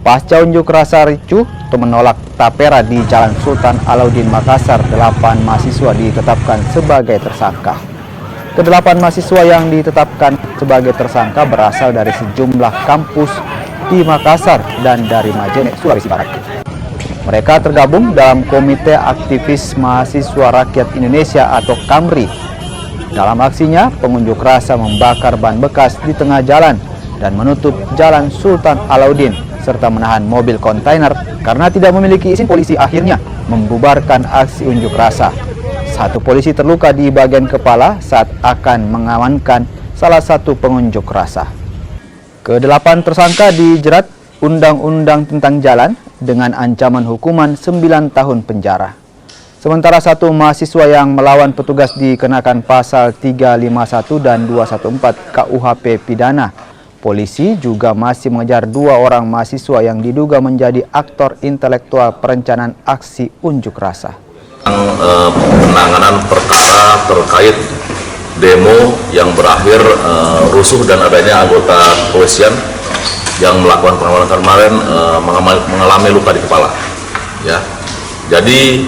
Pasca unjuk rasa ricuh menolak tapera di Jalan Sultan Alauddin Makassar, 8 mahasiswa ditetapkan sebagai tersangka. Kedelapan mahasiswa yang ditetapkan sebagai tersangka berasal dari sejumlah kampus di Makassar dan dari Majene, Sulawesi Barat. Mereka tergabung dalam Komite Aktivis Mahasiswa Rakyat Indonesia atau KAMRI. Dalam aksinya, pengunjuk rasa membakar ban bekas di tengah jalan dan menutup Jalan Sultan Alauddin serta menahan mobil kontainer karena tidak memiliki izin polisi. Akhirnya membubarkan aksi unjuk rasa. Satu polisi terluka di bagian kepala saat akan mengamankan salah satu pengunjuk rasa. Kedelapan tersangka dijerat Undang-Undang tentang Jalan dengan ancaman hukuman 9 tahun penjara. Sementara satu mahasiswa yang melawan petugas dikenakan pasal 351 dan 214 KUHP pidana. Polisi juga masih mengejar 2 orang mahasiswa yang diduga menjadi aktor intelektual perencanaan aksi unjuk rasa. Penanganan perkara terkait demo yang berakhir rusuh dan adanya anggota kepolisian yang melakukan pengawalan kemarin mengalami luka di kepala. Ya, jadi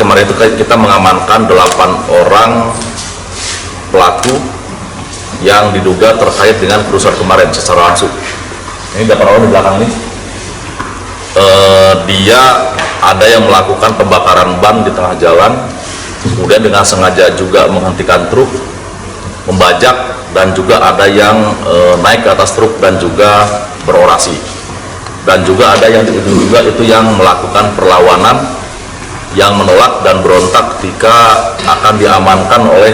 kemarin itu kita mengamankan 8 orang pelaku yang diduga terkait dengan kerusuhan kemarin secara langsung. Ini 8 orang di belakang ini. Dia ada yang melakukan pembakaran ban di tengah jalan, kemudian dengan sengaja juga menghentikan truk, membajak, dan juga ada yang naik ke atas truk dan juga berorasi. Dan juga ada yang itu yang melakukan perlawanan, yang menolak dan berontak ketika akan diamankan oleh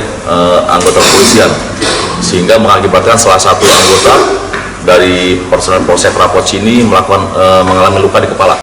anggota kepolisian, sehingga mengakibatkan salah satu anggota dari personel Polsek Rapocini mengalami luka di kepala.